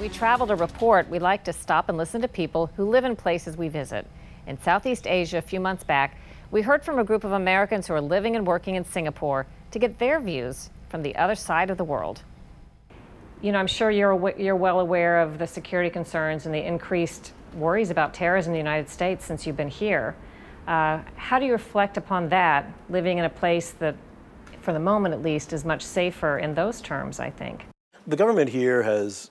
we travel to report, we like to stop and listen to people who live in places we visit. In Southeast Asia a few months back, we heard from a group of Americans who are living and working in Singapore to get their views from the other side of the world. You know, I'm sure you're well aware of the security concerns and the increased worries about terrorism in the United States since you've been here. How do you reflect upon that, living in a place that, for the moment at least, is much safer in those terms, I think? The government here has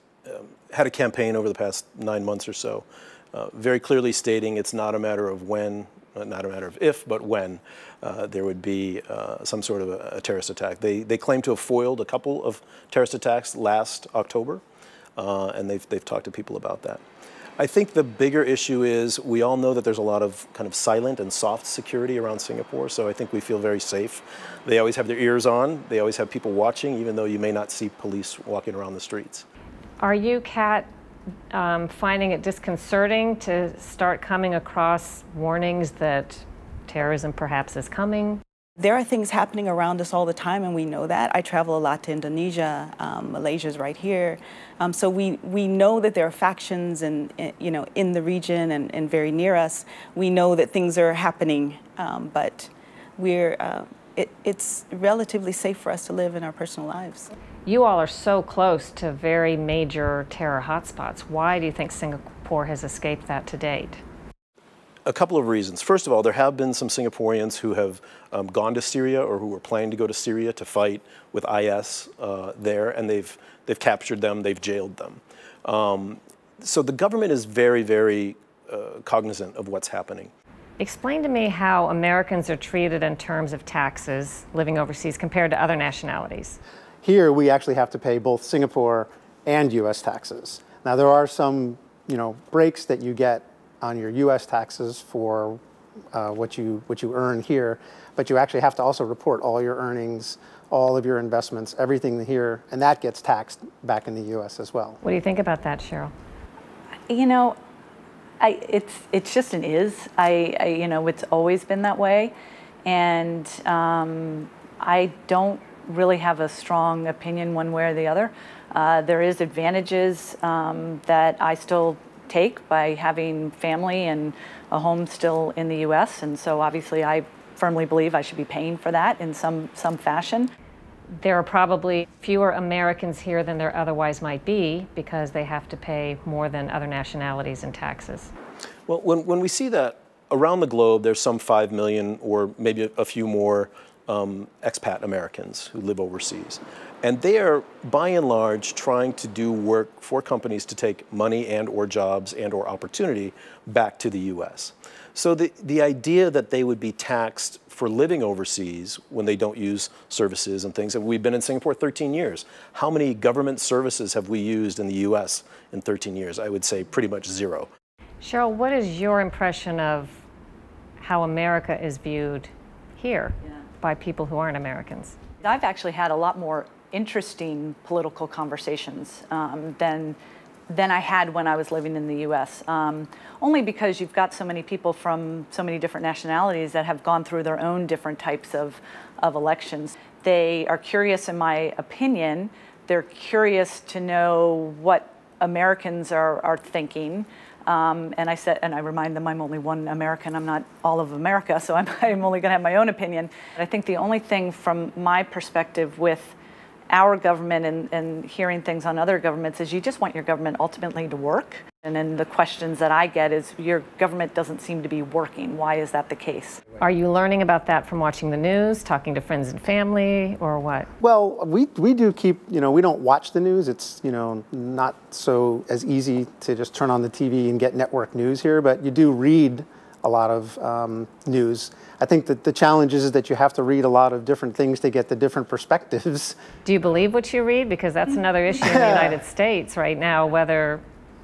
had a campaign over the past 9 months or so, very clearly stating it's not a matter of when, not a matter of if, but when there would be some sort of a terrorist attack. They claim to have foiled a couple of terrorist attacks last October, and they've talked to people about that. I think the bigger issue is we all know that there's a lot of kind of silent and soft security around Singapore, so I think we feel very safe. They always have their ears on. They always have people watching, even though you may not see police walking around the streets. Are you, Kat, finding it disconcerting to start coming across warnings that terrorism perhaps is coming? There are things happening around us all the time, and we know that. I travel a lot to Indonesia. Malaysia's right here. So we know that there are factions in the region and very near us. We know that things are happening, but it's relatively safe for us to live in our personal lives. You all are so close to very major terror hotspots. Why do you think Singapore has escaped that to date? A couple of reasons. First of all, there have been some Singaporeans who have gone to Syria or who were planning to go to Syria to fight with IS there, and they've captured them, they've jailed them. So the government is very, very cognizant of what's happening. Explain to me how Americans are treated in terms of taxes living overseas compared to other nationalities. Here, we actually have to pay both Singapore and U.S. taxes. Now, there are some, breaks that you get on your U.S. taxes for what you earn here, but you actually have to also report all your earnings, all of your investments, everything here, and that gets taxed back in the U.S. as well. What do you think about that, Sharyl? It's just an is. It's always been that way, and I don't really have a strong opinion one way or the other. There is advantages that I still take by having family and a home still in the U.S., and so obviously I firmly believe I should be paying for that in some fashion. There are probably fewer Americans here than there otherwise might be because they have to pay more than other nationalities in taxes. Well, when we see that around the globe, there's some 5 million or maybe a few more expat Americans who live overseas. And they are, by and large, trying to do work for companies to take money and or jobs and or opportunity back to the U.S. So the idea that they would be taxed for living overseas when they don't use services and things, and we've been in Singapore 13 years. How many government services have we used in the U.S. in 13 years? I would say pretty much zero. Sharyl, what is your impression of how America is viewed here by people who aren't Americans? I've actually had a lot more interesting political conversations than I had when I was living in the U.S. Only because you've got so many people from so many different nationalities that have gone through their own different types of elections. They are curious, in my opinion. They're curious to know what Americans are thinking. And I remind them I'm only one American. I'm not all of America, so I'm only going to have my own opinion. I think the only thing from my perspective with our government and hearing things on other governments is you just want your government ultimately to work. And then the questions that I get is your government doesn't seem to be working. Why is that the case? Are you learning about that from watching the news, talking to friends and family, or what? Well, we do keep, we don't watch the news. It's, not so as easy to just turn on the TV and get network news here, but you do read a lot of news. I think that the challenge is that you have to read a lot of different things to get the different perspectives. Do you believe what you read? Because that's another issue in the United States right now, whether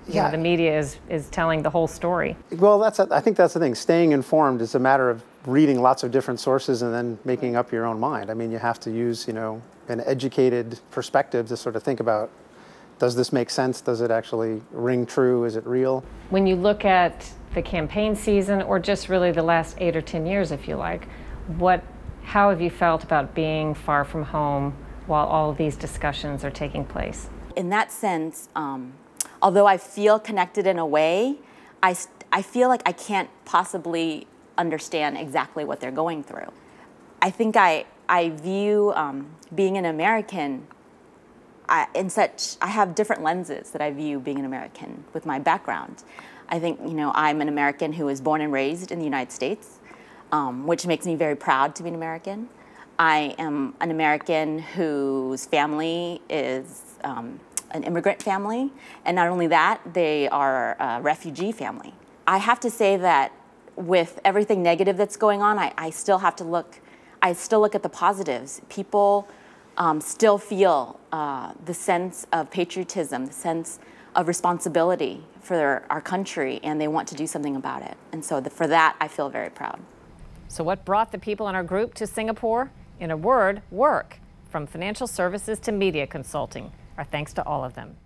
the media is telling the whole story. Well, I think that's the thing. Staying informed is a matter of reading lots of different sources and then making up your own mind. I mean, you have to use, an educated perspective to sort of think about, does this make sense? Does it actually ring true? Is it real? When you look at the campaign season, or just really the last 8 or 10 years, if you like, how have you felt about being far from home while all of these discussions are taking place? In that sense, although I feel connected in a way, I feel like I can't possibly understand exactly what they're going through. I think I view being an American I have different lenses that I view being an American with my background. I think, I'm an American who was born and raised in the United States, which makes me very proud to be an American. I am an American whose family is an immigrant family, and not only that, they are a refugee family. I have to say that with everything negative that's going on, I still look at the positives. People still feel the sense of patriotism, the sense of responsibility for our country, and they want to do something about it. And so for that, I feel very proud. So what brought the people in our group to Singapore? In a word, work. From financial services to media consulting. Our thanks to all of them.